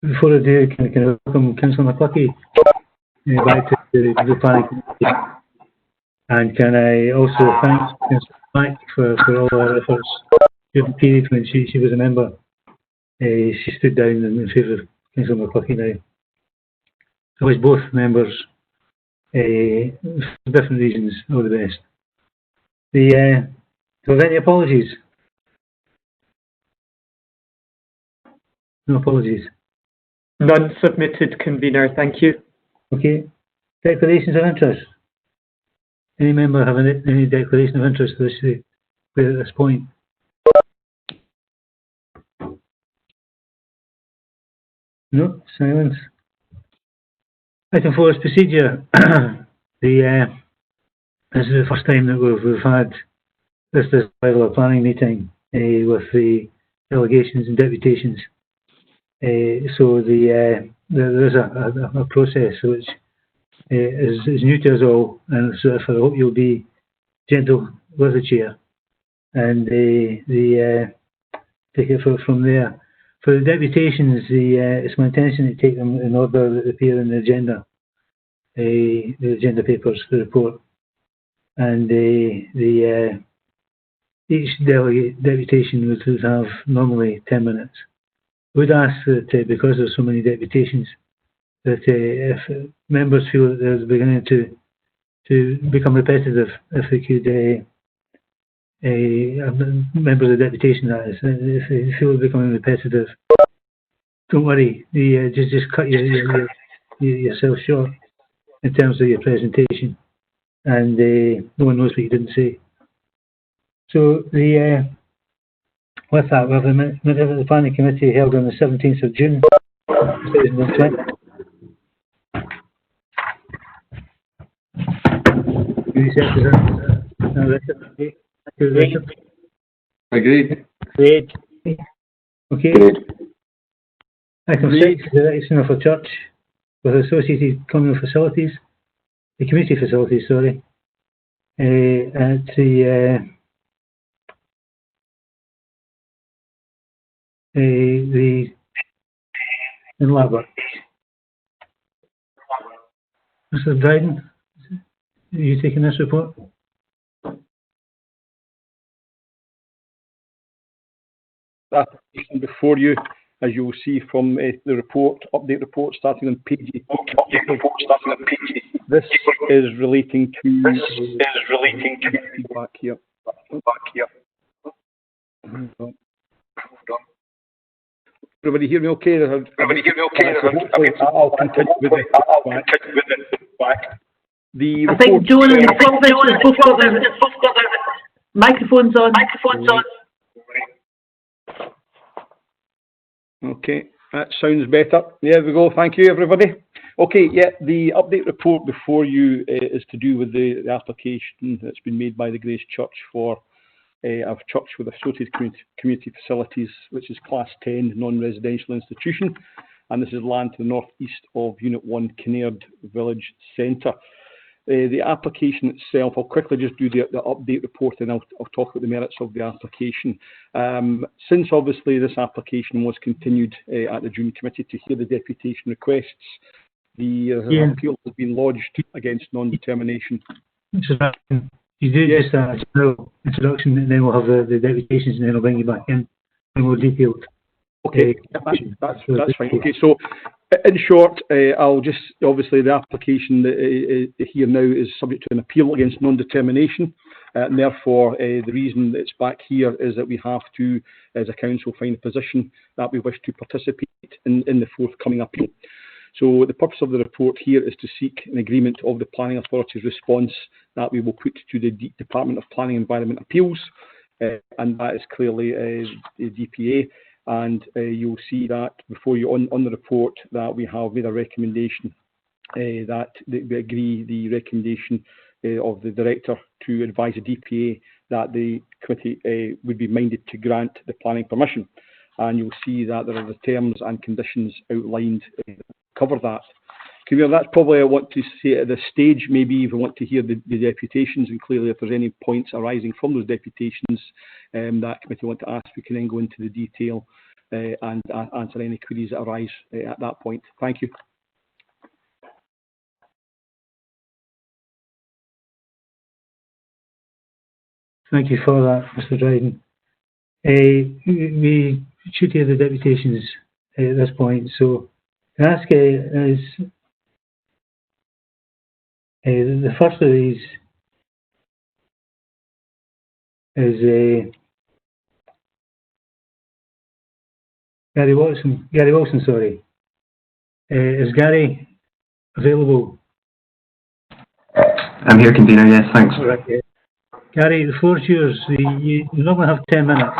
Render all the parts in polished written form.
Before I do, can I welcome Councillor McCluckie back to the planning committee, and can I also thank Councillor Mack for all her efforts during the period when she was a member. She stood down in favour of Councillor McCluckie now. So as both members, for different reasons, all the best. Do we have any apologies? No apologies. None submitted, convener. Thank you. Okay. Declarations of interest. Any member have any declaration of interest at this point? No, silence. Item 4 is procedure. This is the first time that we've had this level of planning meeting with the delegations and deputations. So there is a process which is new to us all, and so I hope you'll be gentle with the chair and take it from there. For the deputations, it's my intention to take them in order that appear in the agenda papers, the report, and each deputation would have normally 10 minutes. I would ask that because there's so many deputations, that if members feel that they're beginning to become repetitive, if they could, members of the deputation, that is, if they feel they're becoming repetitive, don't worry, just cut yourself short in terms of your presentation, and no one knows what you didn't say. So with that, we have the minutes of the planning committee held on the 17th of June 2020. Agreed. Great. Okay. Item 6 is the erection of a church with associated communal facilities, the community facilities, sorry, at the in Labour. Mr. Dryden, are you taking this report? Application before you, as you will see from the report, update report starting on page 8. This is relating to back here. Everybody hear me okay? I'll continue with it back. The I think Joan and the both got their microphones on. Okay, that sounds better. There we go. Thank you, everybody. Okay, yeah, the update report before you is to do with the application that's been made by the Grace Church for a church with associated community facilities, which is Class 10 non-residential institution, and this is land to the northeast of Unit 1 Kinnaird Village Centre. The application itself, I'll quickly just do the update report and I'll talk about the merits of the application. Since obviously this application was continued at the June committee to hear the deputation requests, the appeal has been lodged against non-determination. You do just a general introduction, and then we'll have the deputations, and then I'll bring you back in more detailed. Okay, that's fine. Okay, so in short, I'll just, obviously the application here now is subject to an appeal against non-determination, and therefore the reason that it's back here is that we have to, as a council, find a position that we wish to participate in the forthcoming appeal. So the purpose of the report here is to seek an agreement of the Planning Authority's response that we will put to the Department of Planning and Environment Appeals, and that is clearly the DPA. And you'll see that before you on the report that we have made a recommendation that we agree the recommendation of the Director to advise the DPA that the committee would be minded to grant the planning permission. And you'll see that there are the terms and conditions outlined cover that. Camille, that's probably I want to say at this stage. Maybe if we want to hear the deputations, and clearly if there's any points arising from those deputations that committee want to ask, we can then go into the detail and answer any queries that arise at that point. Thank you. Thank you for that, Mr. Dryden. We should hear the deputations at this point. So, can I ask is the first of these is Gary Wilson. Gary Wilson, sorry. Is Gary available? I'm here, convener. Yes, thanks. All right. Gary, the floor is yours. You normally have 10 minutes,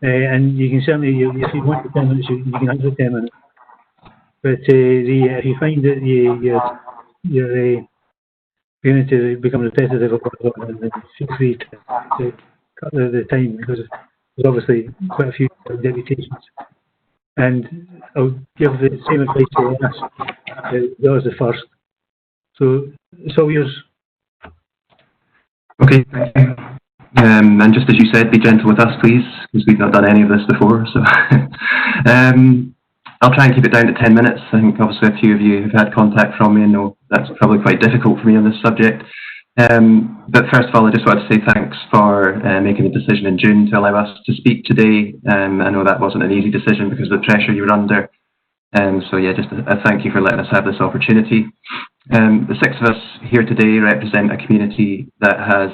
and you can certainly, if you want the 10 minutes, you can have the 10 minutes. But if you find that you're beginning to become repetitive, then feel free to cut the time, because there's obviously quite a few deputations. And I'll give the same advice to us. Yours the first. So it's all yours. Okay, thank you. And just as you said, be gentle with us, please, because we've not done any of this before. So I'll try and keep it down to 10 minutes. I think obviously a few of you have had contact from me and know that's probably quite difficult for me on this subject. But first of all, I just want to say thanks for making the decision in June to allow us to speak today. I know that wasn't an easy decision because of the pressure you were under. So yeah, just a thank you for letting us have this opportunity. The 6 of us here today represent a community that has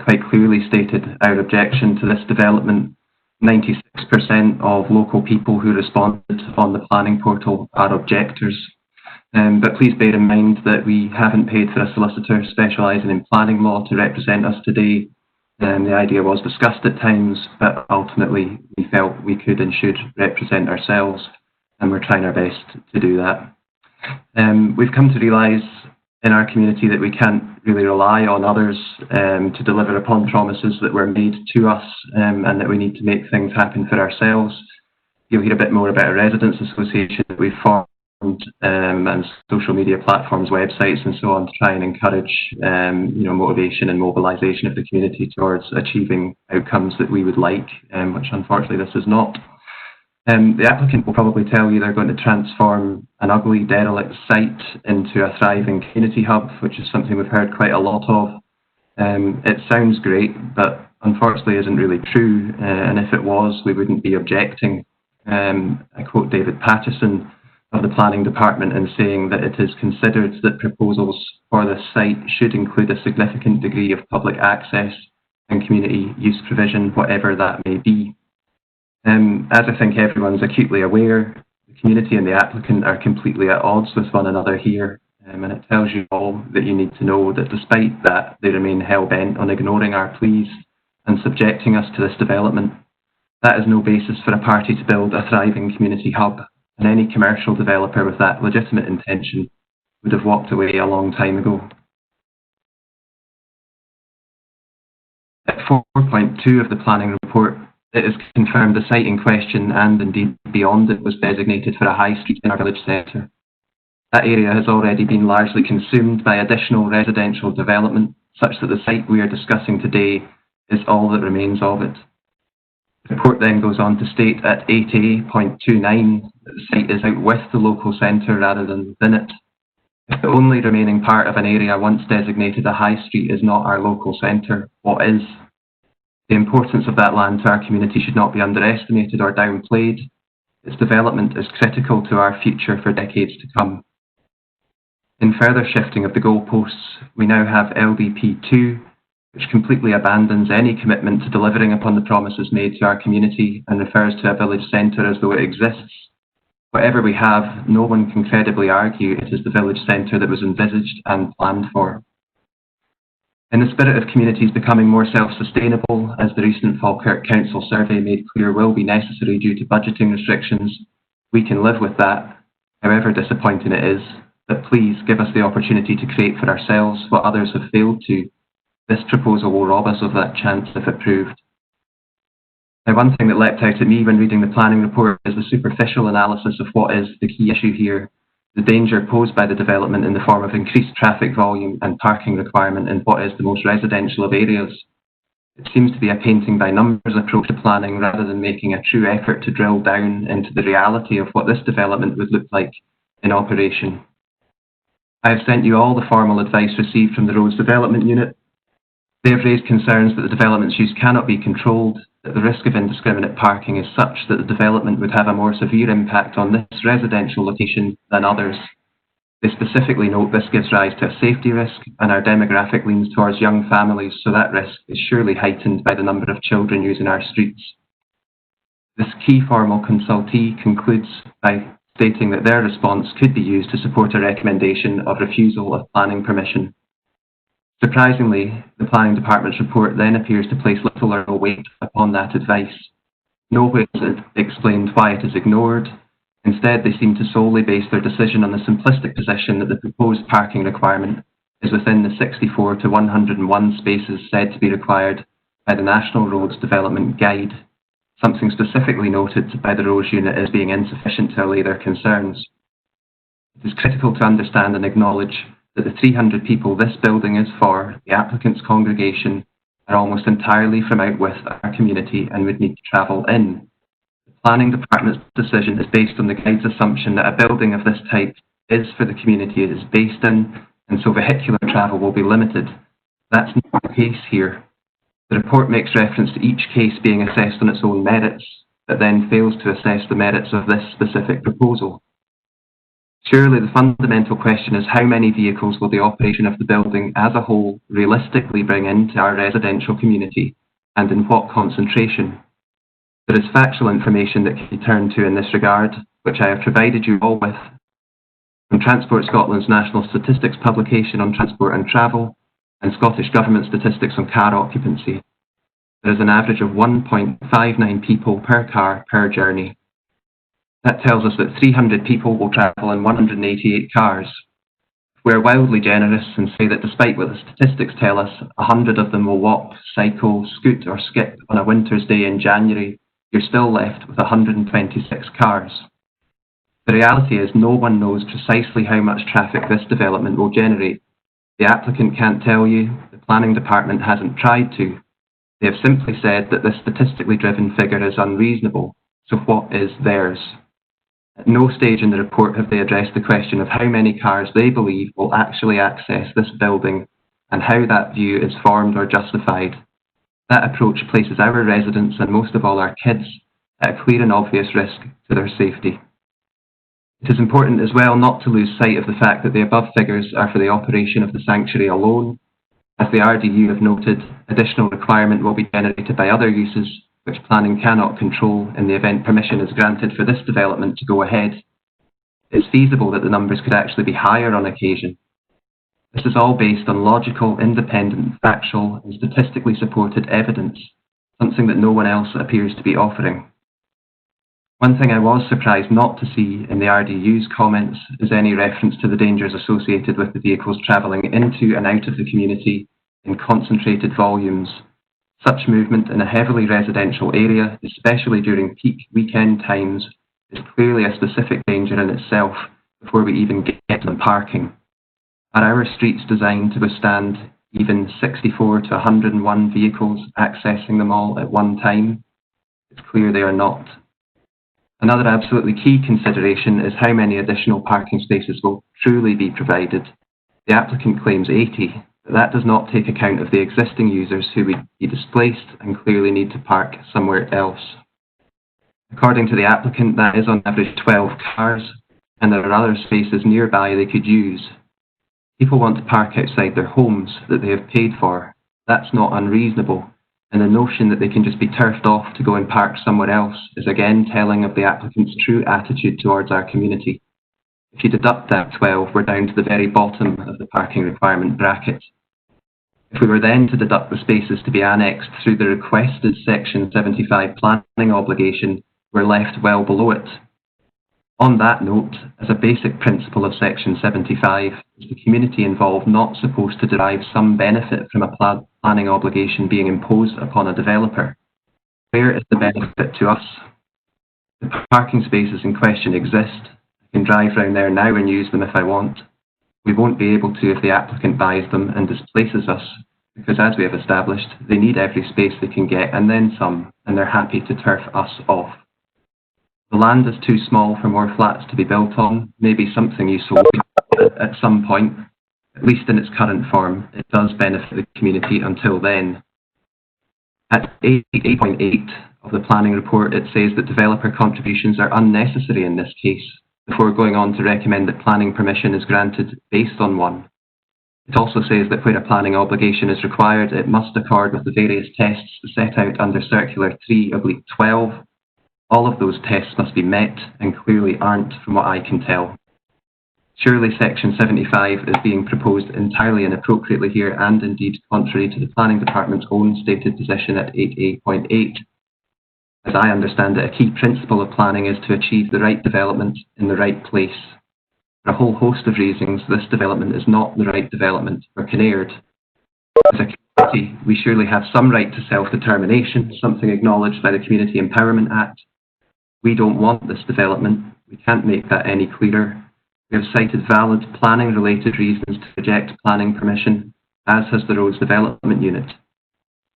quite clearly stated our objection to this development. 96% of local people who responded on the planning portal are objectors. But please bear in mind that we haven't paid for a solicitor specialising in planning law to represent us today. The idea was discussed at times, but ultimately we felt we could and should represent ourselves, and we're trying our best to do that. We've come to realise in our community that we can't really rely on others to deliver upon promises that were made to us, and that we need to make things happen for ourselves. You'll hear a bit more about a residents association that we've formed, and social media platforms, websites and so on, to try and encourage motivation and mobilisation of the community towards achieving outcomes that we would like, which unfortunately this is not. The applicant will probably tell you they're going to transform an ugly, derelict site into a thriving community hub, which is something we've heard quite a lot of. It sounds great, but unfortunately isn't really true, and if it was, we wouldn't be objecting. I quote David Patterson of the Planning Department in saying that it is considered that proposals for this site should include a significant degree of public access and community use provision, whatever that may be. As I think everyone's acutely aware, the community and the applicant are completely at odds with one another here, and it tells you all that you need to know that despite that, they remain hell-bent on ignoring our pleas and subjecting us to this development. That is no basis for a party to build a thriving community hub, and any commercial developer with that legitimate intention would have walked away a long time ago. At 4.2 of the planning report, it is confirmed the site in question, and indeed beyond it, was designated for a high street in our village centre. That area has already been largely consumed by additional residential development, such that the site we are discussing today is all that remains of it. The report then goes on to state at 8A.29 that the site is out with the local centre rather than within it. If the only remaining part of an area once designated a high street is not our local centre, what is? The importance of that land to our community should not be underestimated or downplayed. Its development is critical to our future for decades to come. In further shifting of the goalposts, we now have LBP2, which completely abandons any commitment to delivering upon the promises made to our community and refers to a village centre as though it exists. Whatever we have, no one can credibly argue it is the village centre that was envisaged and planned for. In the spirit of communities becoming more self-sustainable, as the recent Falkirk Council survey made clear will be necessary due to budgeting restrictions, we can live with that, however disappointing it is, but please give us the opportunity to create for ourselves what others have failed to. This proposal will rob us of that chance if approved. Now, one thing that leapt out at me when reading the planning report is the superficial analysis of what is the key issue here, the danger posed by the development in the form of increased traffic volume and parking requirement in what is the most residential of areas. It seems to be a painting by numbers approach to planning rather than making a true effort to drill down into the reality of what this development would look like in operation. I have sent you all the formal advice received from the Roads Development Unit. They have raised concerns that the development's use cannot be controlled, that the risk of indiscriminate parking is such that the development would have a more severe impact on this residential location than others. They specifically note this gives rise to a safety risk, and our demographic leans towards young families, so that risk is surely heightened by the number of children using our streets. This key formal consultee concludes by stating that their response could be used to support a recommendation of refusal of planning permission. Surprisingly, the Planning Department's report then appears to place little or no weight upon that advice. Nowhere is it explained why it is ignored. Instead, they seem to solely base their decision on the simplistic position that the proposed parking requirement is within the 64 to 101 spaces said to be required by the National Roads Development Guide, something specifically noted by the Roads Unit as being insufficient to allay their concerns. It is critical to understand and acknowledge that the 300 people this building is for, the applicant's congregation, are almost entirely from out with our community and would need to travel in. The Planning Department's decision is based on the Guide's assumption that a building of this type is for the community it is based in, and so vehicular travel will be limited. That's not the case here. The report makes reference to each case being assessed on its own merits, but then fails to assess the merits of this specific proposal. Surely the fundamental question is how many vehicles will the operation of the building as a whole realistically bring into our residential community, and in what concentration? There is factual information that can be turned to in this regard, which I have provided you all with, from Transport Scotland's National Statistics publication on transport and travel, and Scottish Government statistics on car occupancy. There is an average of 1.59 people per car per journey. That tells us that 300 people will travel in 188 cars. We're wildly generous and say that despite what the statistics tell us, 100 of them will walk, cycle, scoot or skip on a winter's day in January, you're still left with 126 cars. The reality is no one knows precisely how much traffic this development will generate. The applicant can't tell you, the Planning Department hasn't tried to. They have simply said that this statistically driven figure is unreasonable, so what is theirs? At no stage in the report have they addressed the question of how many cars they believe will actually access this building and how that view is formed or justified. That approach places our residents and most of all our kids at a clear and obvious risk to their safety. It is important as well not to lose sight of the fact that the above figures are for the operation of the sanctuary alone. As the RDU have noted, additional requirement will be generated by other uses which planning cannot control in the event permission is granted for this development to go ahead. It's feasible that the numbers could actually be higher on occasion. This is all based on logical, independent, factual and statistically supported evidence, something that no one else appears to be offering. One thing I was surprised not to see in the RDU's comments is any reference to the dangers associated with the vehicles travelling into and out of the community in concentrated volumes. Such movement in a heavily residential area, especially during peak weekend times, is clearly a specific danger in itself before we even get to parking. Are our streets designed to withstand even 64 to 101 vehicles accessing them all at one time? It's clear they are not. Another absolutely key consideration is how many additional parking spaces will truly be provided. The applicant claims 80, but that does not take account of the existing users who would be displaced and clearly need to park somewhere else. According to the applicant, that is on average 12 cars, and there are other spaces nearby they could use. People want to park outside their homes that they have paid for. That's not unreasonable, and the notion that they can just be turfed off to go and park somewhere else is again telling of the applicant's true attitude towards our community. If you deduct that 12, we're down to the very bottom of the parking requirement bracket. If we were then to deduct the spaces to be annexed through the requested Section 75 planning obligation, we're left well below it. On that note, as a basic principle of Section 75, is the community involved not supposed to derive some benefit from a planning obligation being imposed upon a developer? Where is the benefit to us? The parking spaces in question exist. I can drive round there now and use them if I want. We won't be able to if the applicant buys them and displaces us, because as we have established, they need every space they can get and then some, and they're happy to turf us off. The land is too small for more flats to be built on, maybe something useful at some point. At least in its current form, it does benefit the community until then. At 8.8 of the planning report, it says that developer contributions are unnecessary in this case, before going on to recommend that planning permission is granted based on one. It also says that where a planning obligation is required, it must accord with the various tests set out under Circular 3/12. All of those tests must be met, and clearly aren't from what I can tell. Surely Section 75 is being proposed entirely inappropriately here, and indeed contrary to the Planning Department's own stated position at 8A.8. As I understand it, a key principle of planning is to achieve the right development in the right place. For a whole host of reasons, this development is not the right development for Kinnaird. As a community, we surely have some right to self-determination, something acknowledged by the Community Empowerment Act. We don't want this development. We can't make that any clearer. We have cited valid planning-related reasons to reject planning permission, as has the Roads Development Unit.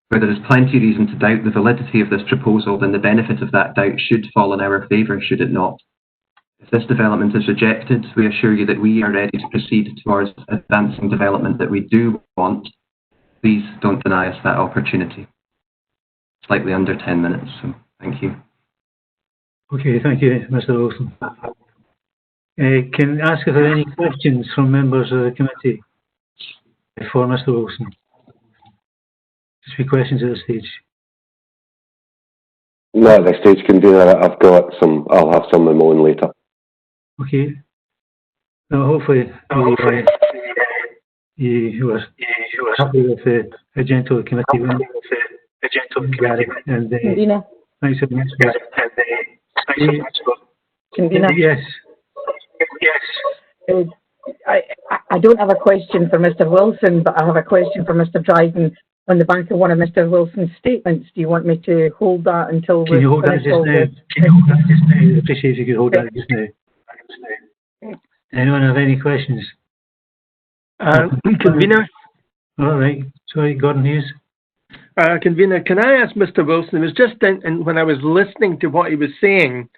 Where there is plenty reason to doubt the validity of this proposal, then the benefit of that doubt should fall in our favour, should it not? If this development is rejected, we assure you that we are ready to proceed towards advancing development that we do want. Please don't deny us that opportunity. Slightly under 10 minutes, so thank you. Okay, thank you, Mr. Wilson. Can I ask if there are any questions from members of the committee for Mr. Wilson? Just be questions at this stage. No, at this stage, convener, I'll have some of my own later. Okay. Now, hopefully, you are happy with the agenda of the committee. And Convener. Thanks very much. Convener. Yes. I don't have a question for Mr. Wilson, but I have a question for Mr. Dryden on the back of one of Mr. Wilson's statements. Do you want me to hold that until Can you hold that just now? I appreciate if you could hold that just now. Anyone have any questions? Convener? All right. Sorry, Gordon Hughes. Convener, can I ask Mr. Wilson, it was just when I was listening to what he was saying,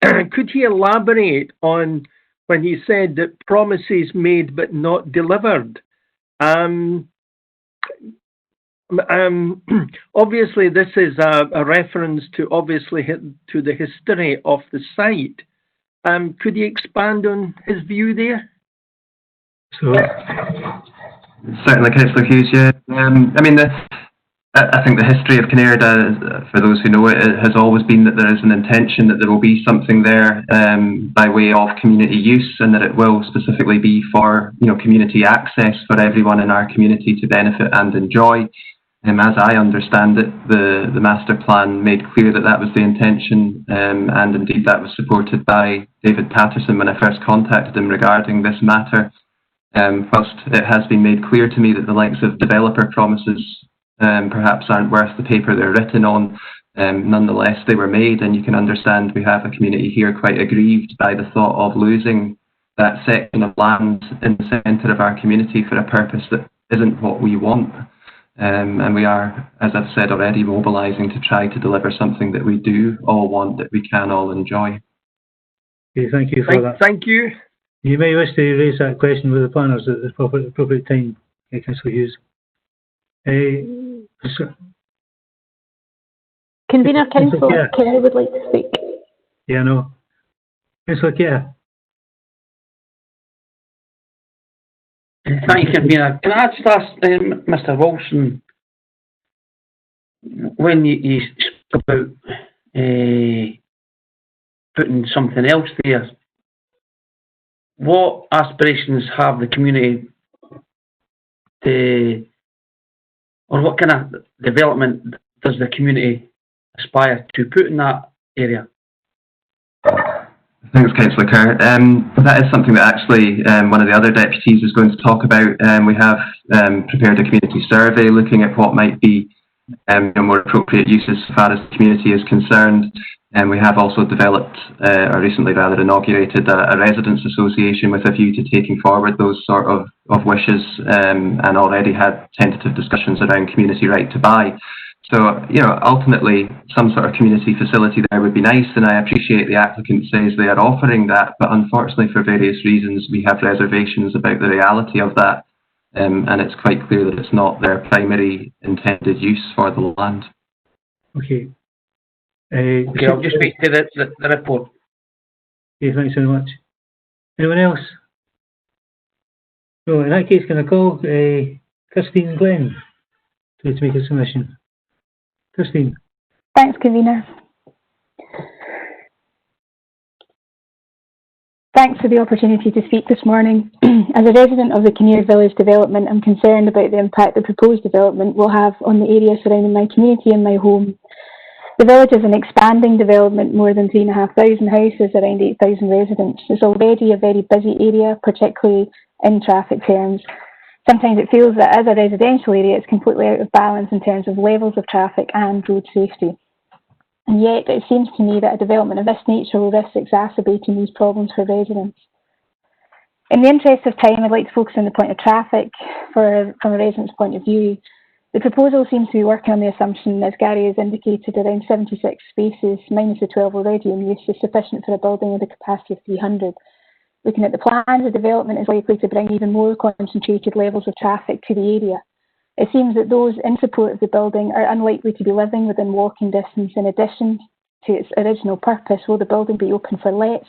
could he elaborate on when he said that promises made but not delivered? Obviously, this is a reference to the history of the site. Could he expand on his view there? So, Certainly, Councillor Hughes, yeah. I think the history of Kinnaird, for those who know it, has always been that there is an intention that there will be something there by way of community use, and that it will specifically be for community access for everyone in our community to benefit and enjoy. As I understand it, the master plan made clear that that was the intention, and indeed that was supported by David Patterson when I first contacted him regarding this matter. Whilst it has been made clear to me that the likes of developer promises perhaps aren't worth the paper they're written on, nonetheless they were made, and you can understand we have a community here quite aggrieved by the thought of losing that section of land in the centre of our community for a purpose that isn't what we want. And we are, as I've said already, mobilising to try to deliver something that we do all want, that we can all enjoy. okay, thank you for that. Thank you. You may wish to raise that question with the planners at the appropriate time, Councillor Hughes. Convener, Councillor Yeah. Kerr would like to speak. Yeah, no. Councillor Kerr. Thank you, Convener. Can I just ask Mr. Wilson, when you spoke about putting something else there, what aspirations have the community or what kind of development does the community aspire to put in that area? Thanks, Councillor Kerr. That is something that actually one of the other deputies is going to talk about. We have prepared a community survey looking at what might be more appropriate uses as far as the community is concerned. And we have also developed, or recently rather inaugurated, a residents association with a view to taking forward those sort of wishes, and already had tentative discussions around community right to buy. So, you know, ultimately some sort of community facility there would be nice, and I appreciate the applicant says they are offering that, but unfortunately for various reasons we have reservations about the reality of that, and it's quite clear that it's not their primary intended use for the land. Okay. Okay, I'll just speak to the report. Okay, thanks very much. Anyone else? No, in that case, can I call Christine Glenn to make a submission? Christine. Thanks, convener. Thanks for the opportunity to speak this morning. As a resident of the Kinnear Village development, I'm concerned about the impact the proposed development will have on the area surrounding my community and my home. The village is an expanding development, more than 3,500 houses, around 8,000 residents. It's already a very busy area, particularly in traffic terms. Sometimes it feels that as a residential area, it's completely out of balance in terms of levels of traffic and road safety. And yet, it seems to me that a development of this nature will risk exacerbating these problems for residents. In the interest of time, I'd like to focus on the point of traffic from a resident's point of view. The proposal seems to be working on the assumption, as Gary has indicated, around 76 spaces, minus the 12 already in use, is sufficient for a building with a capacity of 300. Looking at the plans, the development is likely to bring even more concentrated levels of traffic to the area. It seems that those in support of the building are unlikely to be living within walking distance. In addition to its original purpose, will the building be open for lets?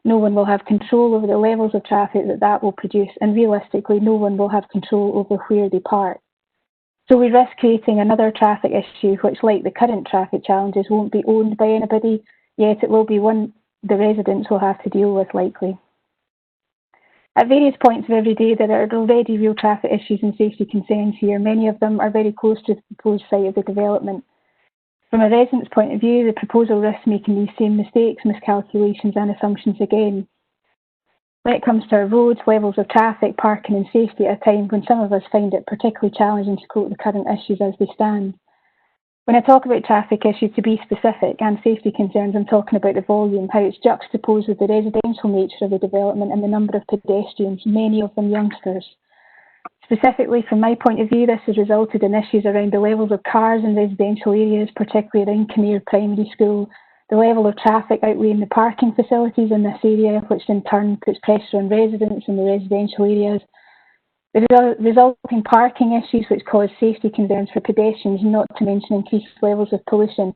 No one will have control over the levels of traffic that will produce, and realistically, no one will have control over where they park. So we risk creating another traffic issue, which, like the current traffic challenges, won't be owned by anybody, yet it will be one the residents will have to deal with likely. At various points of every day, there are already real traffic issues and safety concerns here. Many of them are very close to the proposed site of the development. From a resident's point of view, the proposal risks making these same mistakes, miscalculations and assumptions again. When it comes to our roads, levels of traffic, parking and safety at a time when some of us find it particularly challenging to cope with the current issues as they stand. When I talk about traffic issues, to be specific, and safety concerns, I'm talking about the volume, how it's juxtaposed with the residential nature of the development and the number of pedestrians, many of them youngsters. Specifically, from my point of view, this has resulted in issues around the levels of cars in residential areas, particularly around Kinnear Primary School, the level of traffic outweighing the parking facilities in this area, which in turn puts pressure on residents in the residential areas. The resulting parking issues which cause safety concerns for pedestrians, not to mention increased levels of pollution.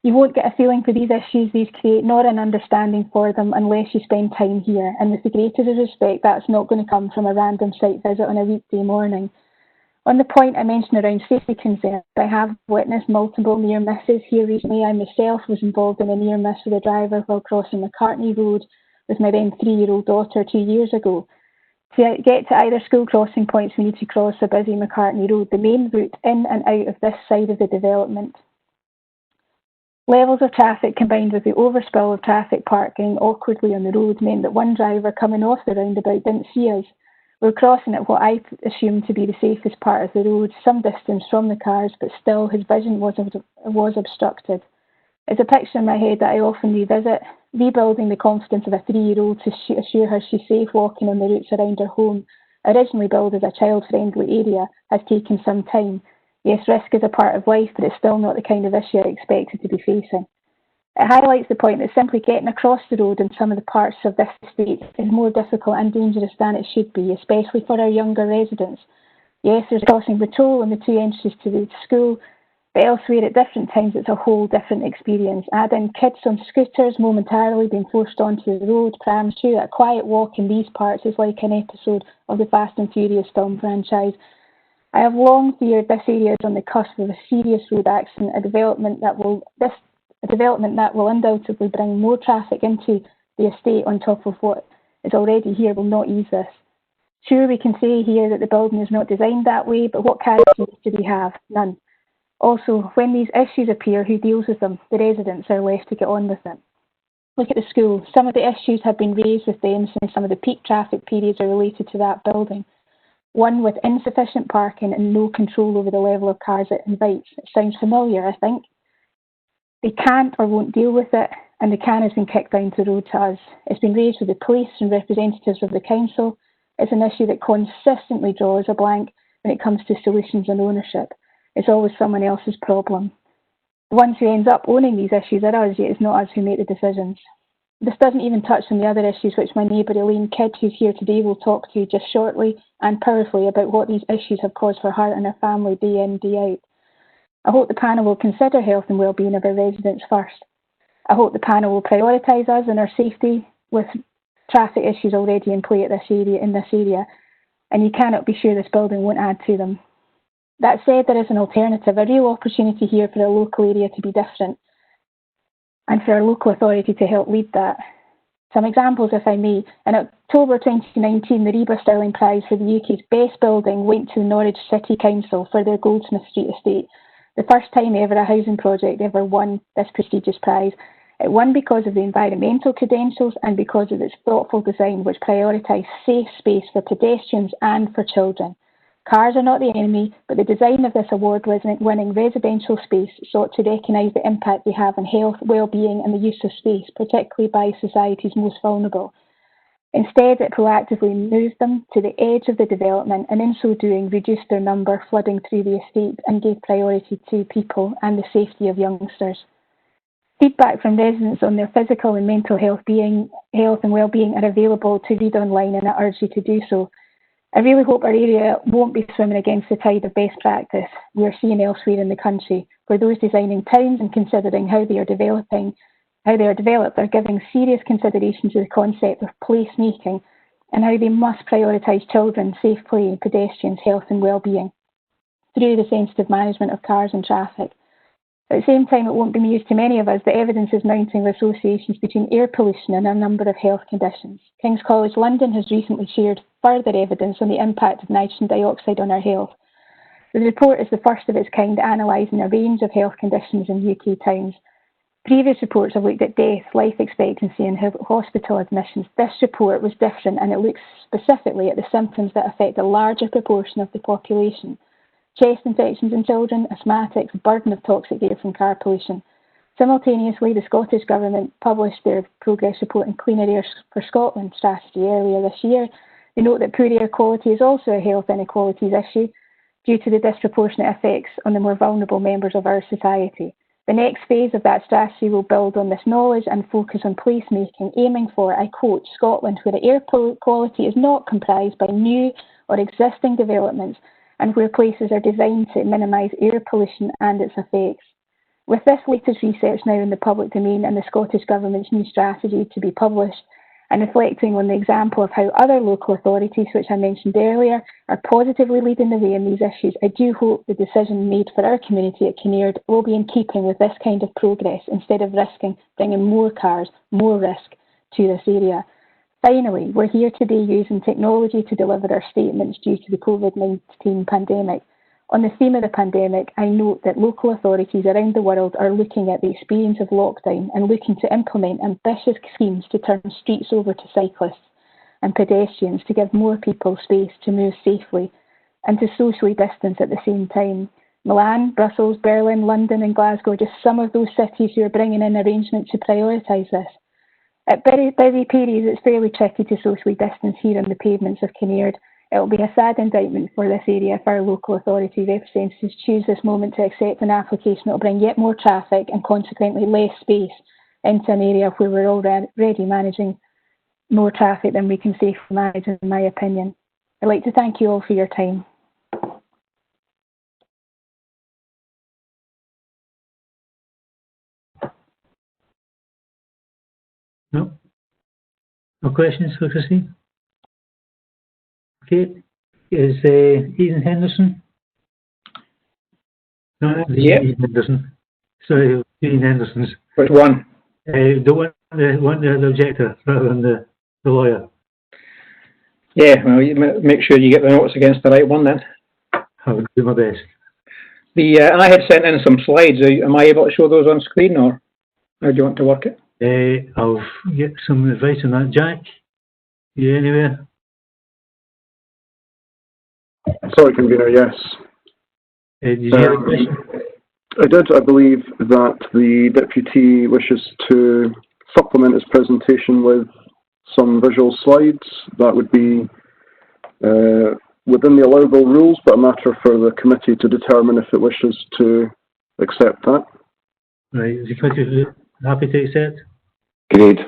You won't get a feeling for these issues these create, nor an understanding for them, unless you spend time here. And with the greatest respect, that's not going to come from a random site visit on a weekday morning. On the point I mentioned around safety concerns, I have witnessed multiple near misses here recently. I myself was involved in a near miss with a driver while crossing McCartney Road with my then 3-year-old daughter 2 years ago. To get to either school crossing points, we need to cross a busy McCartney Road, the main route in and out of this side of the development. Levels of traffic combined with the overspill of traffic parking awkwardly on the road meant that one driver coming off the roundabout didn't see us. We were crossing at what I assumed to be the safest part of the road, some distance from the cars, but still his vision was obstructed. It's a picture in my head that I often revisit. Rebuilding the confidence of a 3-year-old to assure her she's safe walking on the routes around her home, originally built as a child-friendly area, has taken some time. Yes, risk is a part of life, but it's still not the kind of issue I expected to be facing. It highlights the point that simply getting across the road in some of the parts of this estate is more difficult and dangerous than it should be, especially for our younger residents. Yes, there's a crossing patrol on the 2 entries to the school, but elsewhere at different times it's a whole different experience. Add in kids on scooters momentarily being forced onto the road, prams too. A quiet walk in these parts is like an episode of the Fast and Furious film franchise. I have long feared this area is on the cusp of a serious road accident, a development that will undoubtedly bring more traffic into the estate on top of what is already here will not ease this. Sure, we can say here that the building is not designed that way, but what guarantees do we have? None. Also, when these issues appear, who deals with them? The residents are left to get on with it. Look at the school. Some of the issues have been raised with them since some of the peak traffic periods are related to that building. One with insufficient parking and no control over the level of cars it invites. It sounds familiar, I think. They can't or won't deal with it, and the can has been kicked down the road to us. It's been raised with the police and representatives of the council. It's an issue that consistently draws a blank when it comes to solutions and ownership. It's always someone else's problem. The ones who end up owning these issues are us, yet it's not us who make the decisions. This doesn't even touch on the other issues which my neighbour Elaine Kidd, who's here today, will talk to you just shortly and powerfully about what these issues have caused for her and her family day in, day out. I hope the panel will consider health and wellbeing of our residents first. I hope the panel will prioritise us and our safety with traffic issues already in play in this area, and you cannot be sure this building won't add to them. That said, there is an alternative, a real opportunity here for our local area to be different and for our local authority to help lead that. Some examples, if I may. In October 2019, the Reba Stirling Prize for the UK's best building went to the Norwich City Council for their Goldsmith Street estate. The first time ever a housing project ever won this prestigious prize. It won because of the environmental credentials and because of its thoughtful design, which prioritised safe space for pedestrians and for children. Cars are not the enemy, but the design of this award-winning residential space sought to recognise the impact they have on health, well-being and the use of space, particularly by society's most vulnerable. Instead, it proactively moved them to the edge of the development and in so doing reduced their number flooding through the estate and gave priority to people and the safety of youngsters. Feedback from residents on their physical and mental health and well-being are available to read online, and I urge you to do so. I really hope our area won't be swimming against the tide of best practice we are seeing elsewhere in the country, where those designing towns and considering how they are developed are giving serious consideration to the concept of placemaking and how they must prioritise children, safe play and pedestrians' health and well-being through the sensitive management of cars and traffic. At the same time, it won't be news to many of us that evidence is mounting of associations between air pollution and a number of health conditions. King's College London has recently shared further evidence on the impact of nitrogen dioxide on our health. The report is the first of its kind, analysing a range of health conditions in UK towns. Previous reports have looked at death, life expectancy and hospital admissions. This report was different, and it looks specifically at the symptoms that affect a larger proportion of the population. Chest infections in children, asthmatics, burden of toxic air from car pollution. Simultaneously, the Scottish Government published their progress report on Cleaner Air for Scotland strategy earlier this year. They note that poor air quality is also a health inequalities issue due to the disproportionate effects on the more vulnerable members of our society. The next phase of that strategy will build on this knowledge and focus on placemaking, aiming for, I quote, Scotland, where the air quality is not comprised by new or existing developments, and where places are designed to minimise air pollution and its effects. With this latest research now in the public domain and the Scottish Government's new strategy to be published, and reflecting on the example of how other local authorities, which I mentioned earlier, are positively leading the way in these issues, I do hope the decision made for our community at Kinnaird will be in keeping with this kind of progress instead of risking bringing more cars, more risk to this area. Finally, we're here today using technology to deliver our statements due to the COVID-19 pandemic. On the theme of the pandemic, I note that local authorities around the world are looking at the experience of lockdown and looking to implement ambitious schemes to turn streets over to cyclists and pedestrians to give more people space to move safely and to socially distance at the same time. Milan, Brussels, Berlin, London and Glasgow are just some of those cities who are bringing in arrangements to prioritise this. At busy periods, it's fairly tricky to socially distance here on the pavements of Kinnaird. It will be a sad indictment for this area if our local authority representatives choose this moment to accept an application that will bring yet more traffic and consequently less space into an area where we're already managing more traffic than we can safely manage, in my opinion. I'd like to thank you all for your time. No? No questions for Christine? Okay. Is Ian Henderson? No, Yep. Ian Henderson. Sorry, Ian Henderson's. Which one? The objector rather than the lawyer. Yeah, well, you make sure you get the notes against the right one then. I will do my best. I had sent in some slides. Am I able to show those on screen, or how do you want to work it? I'll get some advice on that. Jack, you anywhere? Sorry, convener, yes. Did you have a question? I did. I believe that the deputy wishes to supplement his presentation with some visual slides. That would be within the allowable rules, but a matter for the committee to determine if it wishes to accept that. Right, is the committee happy to accept? Agreed.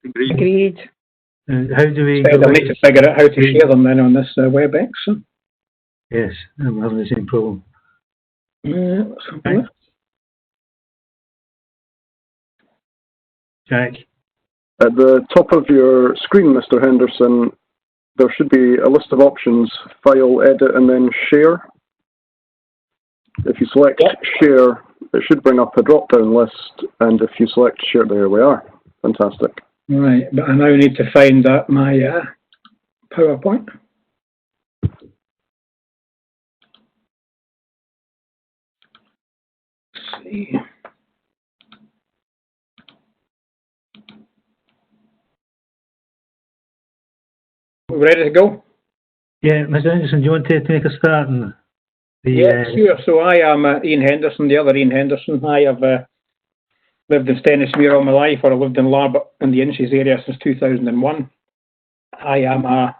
Agreed. And how do we I'll need to figure out how to share them then on this WebEx. So. Yes, I'm having the same problem. Right. Jack? At the top of your screen, Mr. Henderson, there should be a list of options: file, edit, and then share. If you select share, it should bring up a drop-down list, and if you select share, there we are. Fantastic. Right, but I now need to find that my PowerPoint. Let's see. We ready to go? Yeah, Mr. Henderson, do you want to make a start? And Sure. So I am Ian Henderson, the other Ian Henderson. I have lived in Stennismere all my life, or I lived in Larbert in the Inches area since 2001. I am a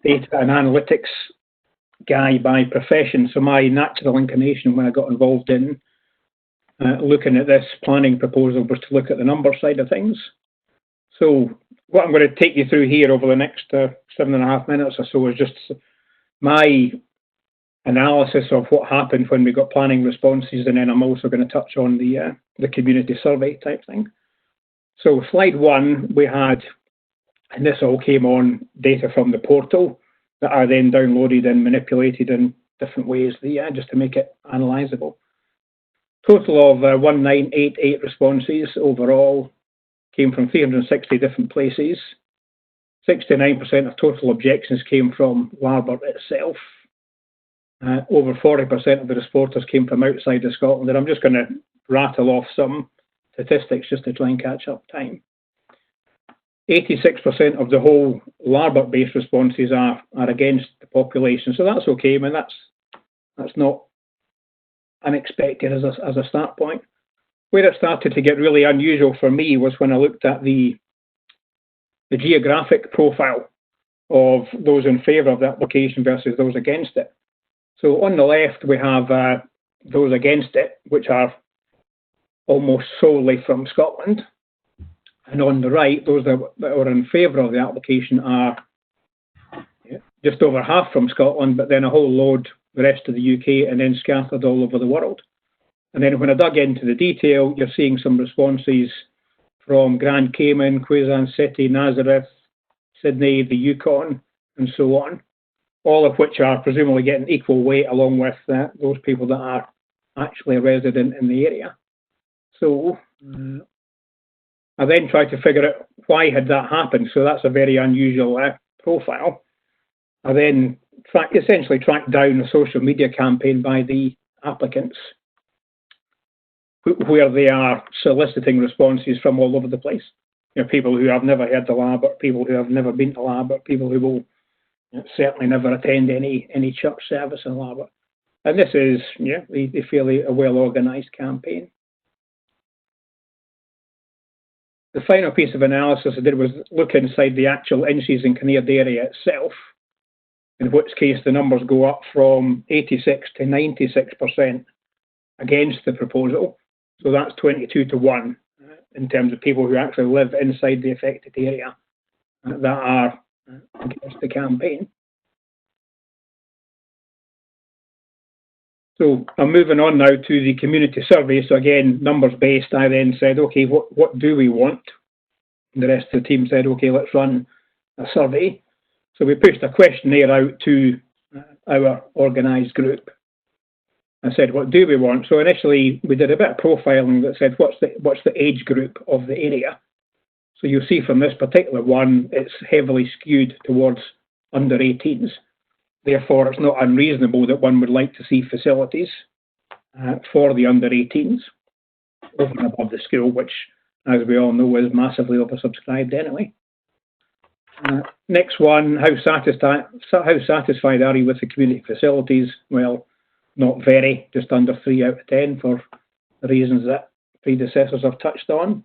data and analytics guy by profession, so my natural inclination when I got involved in looking at this planning proposal was to look at the number side of things. So what I'm going to take you through here over the next 7.5 minutes or so is just my analysis of what happened when we got planning responses, and then I'm also going to touch on the community survey type thing. So slide 1, we had, and this all came on data from the portal that are then downloaded and manipulated in different ways just to make it analysable. Total of 1988 responses overall, came from 360 different places. 69% of total objections came from Larbert itself. Over 40% of the responders came from outside of Scotland, and I'm just going to rattle off some statistics just to try and catch up time. 86% of the whole Larbert-based responses are against the population, so that's okay. I mean, that's not unexpected as a start point. Where it started to get really unusual for me was when I looked at the geographic profile of those in favour of the application versus those against it. So on the left, we have those against it, which are almost solely from Scotland. And on the right, those that are in favour of the application are just over half from Scotland, but then a whole load the rest of the UK, and then scattered all over the world. And then when I dug into the detail, you're seeing some responses from Grand Cayman, Quezon City, Nazareth, Sydney, the Yukon, and so on, all of which are presumably getting equal weight along with those people that are actually a resident in the area. So I then tried to figure out why had that happened. So that's a very unusual profile. I then essentially tracked down a social media campaign by the applicants, where they are soliciting responses from all over the place. You know, people who have never heard of Larbert, people who have never been to Larbert, people who will certainly never attend any church service in Larbert. And this is, a fairly well-organised campaign. The final piece of analysis I did was look inside the actual Inches and Kinnaird area itself, in which case the numbers go up from 86 to 96% against the proposal. So that's 22 to 1 in terms of people who actually live inside the affected area that are against the campaign. So I'm moving on now to the community survey. So again, numbers based, I then said, okay, what do we want? And the rest of the team said, okay, let's run a survey. So we pushed a questionnaire out to our organised group. I said, what do we want? So initially we did a bit of profiling that said, what's the age group of the area? So you'll see from this particular one, it's heavily skewed towards under 18s. Therefore, it's not unreasonable that one would like to see facilities for the under 18s over and above the school, which, as we all know, is massively oversubscribed anyway. Next one, how satisfied are you with the community facilities? Well, not very, just under 3 out of 10 for the reasons that predecessors have touched on.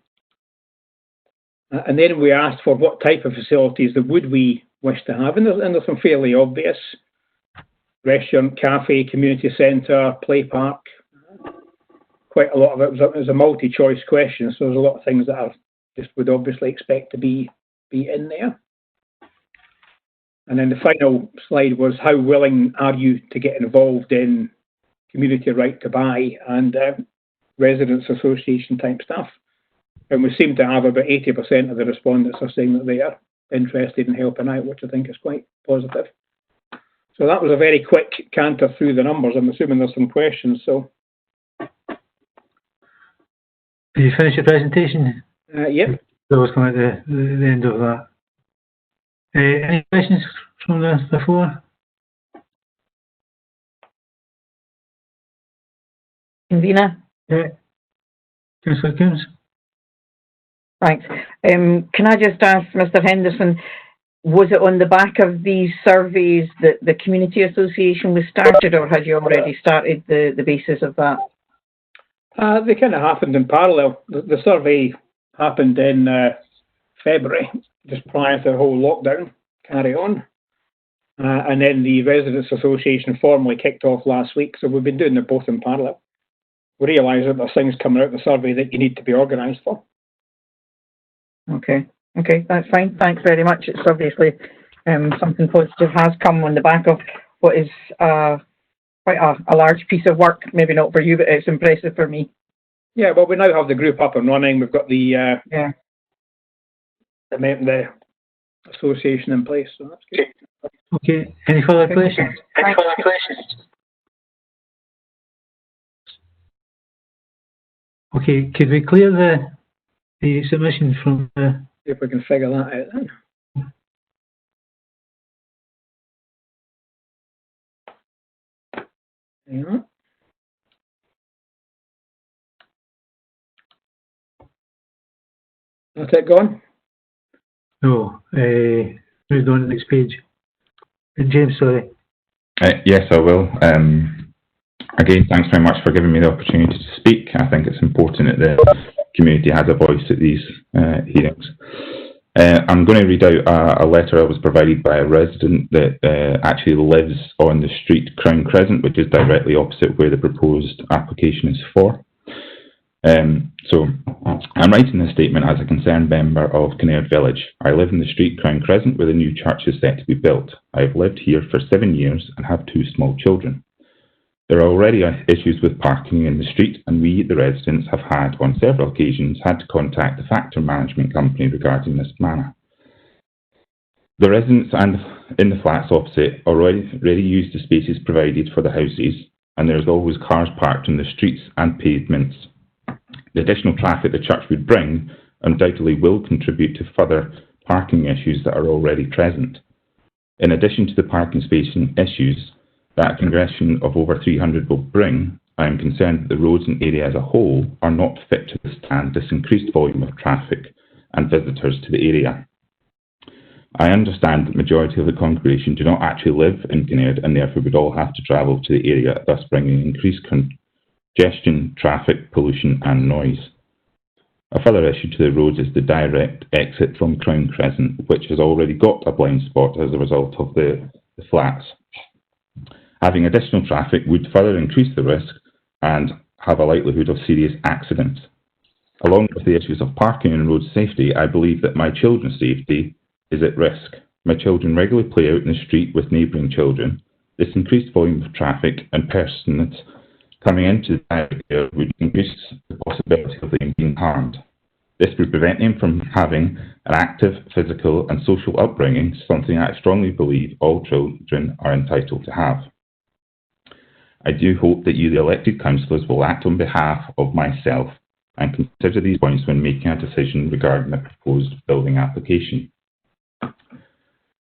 And then we asked for what type of facilities that would we wish to have, and there's some fairly obvious: restaurant, cafe, community centre, play park. Quite a lot of it was a multi-choice question, so there's a lot of things that I just would obviously expect to be in there. And then the final slide was, how willing are you to get involved in community right to buy and residents association type stuff? And we seem to have about 80% of the respondents are saying that they are interested in helping out, which I think is quite positive. So that was a very quick canter through the numbers. I'm assuming there's some questions. So, did you finish your presentation? Yep. That was coming at the end of that. Any questions from the floor? Convener? Yeah. Councillor Coombs? Thanks. Can I just ask Mr. Henderson, was it on the back of these surveys that the community association was started, or had you already started the basis of that? They kind of happened in parallel. The survey happened in February, just prior to the whole lockdown carry on. And then the Residents Association formally kicked off last week, so we've been doing them both in parallel. We realise that there's things coming out of the survey that you need to be organised for. Okay, that's fine. Thanks very much. It's obviously something positive has come on the back of what is quite a large piece of work. Maybe not for you, but it's impressive for me. Yeah, well, we now have the group up and running. We've got the association in place, so that's good. Okay. Any further questions? Okay. Could we clear the submission from the? See if we can figure that out then. Hang on. That's it gone? No. Moved on to the next page. James, sorry. Yes, I will. Again, thanks very much for giving me the opportunity to speak. I think it's important that the community has a voice at these hearings. I'm going to read out a letter I was provided by a resident that actually lives on the street Crown Crescent, which is directly opposite where the proposed application is for. So I'm writing this statement as a concerned member of Kinnaird Village. I live in the street Crown Crescent where the new church is set to be built. I have lived here for 7 years and have 2 small children. There are already issues with parking in the street, and we, the residents, have had, on several occasions, had to contact the factor management company regarding this matter. The residents and in the flats opposite already use the spaces provided for the houses, and there is always cars parked on the streets and pavements. The additional traffic the church would bring undoubtedly will contribute to further parking issues that are already present. In addition to the parking space issues that a congestion of over 300 will bring, I am concerned that the roads and area as a whole are not fit to withstand this increased volume of traffic and visitors to the area. I understand that the majority of the congregation do not actually live in Kinnaird and therefore would all have to travel to the area, thus bringing increased congestion, traffic, pollution and noise. A further issue to the roads is the direct exit from Crown Crescent, which has already got a blind spot as a result of the flats. Having additional traffic would further increase the risk and have a likelihood of serious accidents. Along with the issues of parking and road safety, I believe that my children's safety is at risk. My children regularly play out in the street with neighbouring children. This increased volume of traffic and persons coming into the area would increase the possibility of them being harmed. This would prevent them from having an active physical and social upbringing, something I strongly believe all children are entitled to have. I do hope that you, the elected councillors, will act on behalf of myself and consider these points when making a decision regarding the proposed building application.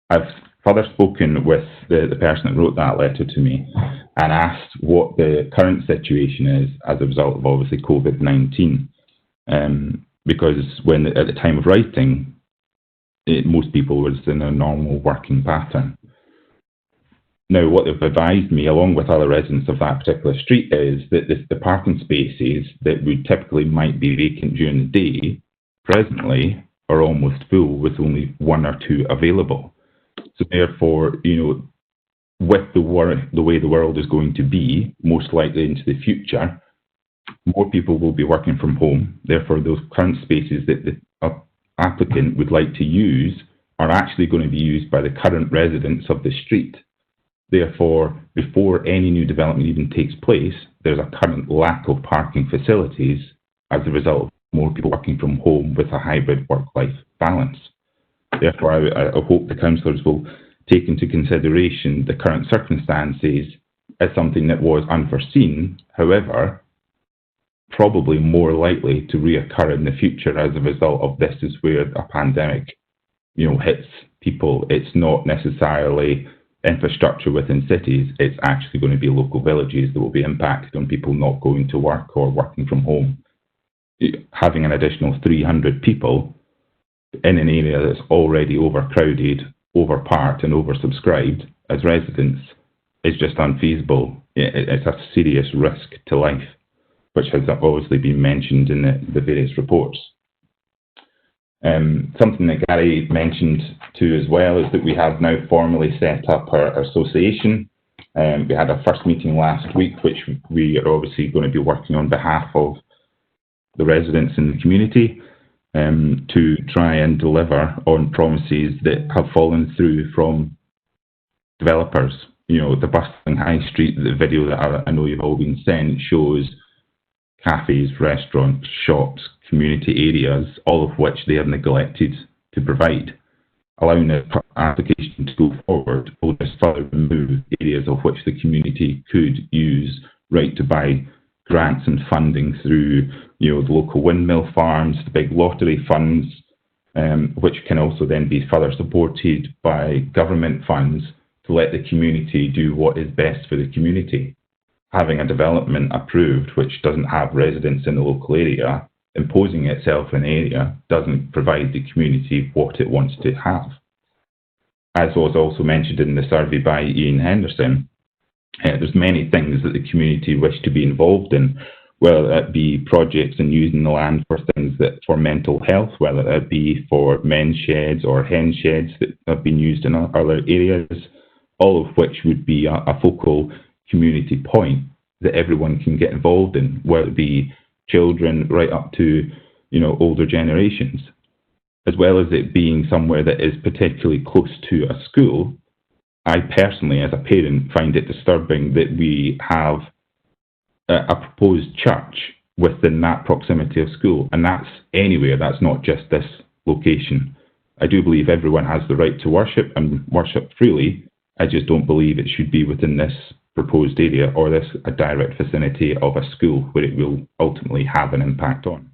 I've further spoken with the person that wrote that letter to me and asked what the current situation is as a result of obviously COVID-19. Because when at the time of writing, most people was in a normal working pattern. Now, what they've advised me, along with other residents of that particular street, is that the parking spaces that would typically might be vacant during the day, presently are almost full with only one or two available. So therefore, with the way the world is going to be, most likely into the future, more people will be working from home. Therefore, those current spaces that the applicant would like to use are actually going to be used by the current residents of the street. Therefore, before any new development even takes place, there's a current lack of parking facilities as a result of more people working from home with a hybrid work-life balance. Therefore, I hope the councillors will take into consideration the current circumstances as something that was unforeseen, however, probably more likely to reoccur in the future as a result of this is where a pandemic, hits people. It's not necessarily infrastructure within cities, it's actually going to be local villages that will be impacted on people not going to work or working from home. Having an additional 300 people in an area that's already overcrowded, overparked and oversubscribed as residents is just unfeasible. It's a serious risk to life, which has obviously been mentioned in the various reports. Something that Gary mentioned too as well is that we have now formally set up our association. We had our first meeting last week, which we are obviously going to be working on behalf of the residents in the community to try and deliver on promises that have fallen through from developers. The bustling high street, the video that I know you've all been sent shows cafes, restaurants, shops, community areas, all of which they have neglected to provide. Allowing the application to go forward will just further remove areas of which the community could use right to buy grants and funding through, the local windmill farms, the big lottery funds, which can also then be further supported by government funds to let the community do what is best for the community. Having a development approved which doesn't have residents in the local area, imposing itself in the area, doesn't provide the community what it wants to have. As was also mentioned in the survey by Ian Henderson, there's many things that the community wish to be involved in, whether that be projects and using the land for things that for mental health, whether that be for men's sheds or hen sheds that have been used in other areas, all of which would be a focal community point that everyone can get involved in, whether it be children right up to older generations, as well as it being somewhere that is particularly close to a school. I personally, as a parent, find it disturbing that we have a proposed church within that proximity of school, and that's anywhere, that's not just this location. I do believe everyone has the right to worship and worship freely. I just don't believe it should be within this proposed area or this a direct vicinity of a school where it will ultimately have an impact on.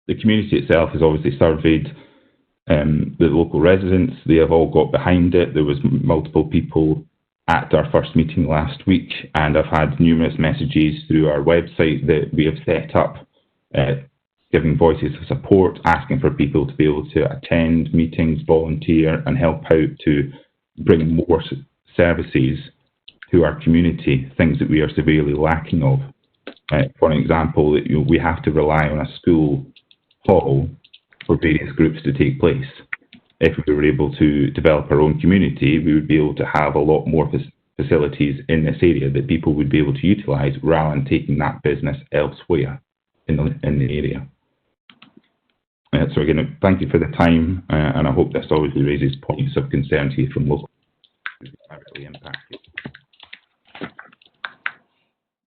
The community itself has obviously surveyed the local residents. They have all got behind it. There was multiple people at our first meeting last week, and I've had numerous messages through our website that we have set up giving voices of support, asking for people to be able to attend meetings, volunteer and help out to bring more services to our community, things that we are severely lacking of. For an example, we have to rely on a school hall for various groups to take place. If we were able to develop our own community, we would be able to have a lot more facilities in this area that people would be able to utilise rather than taking that business elsewhere in the area. So again, thank you for the time, and I hope this obviously raises points of concern to you from local directly impacted.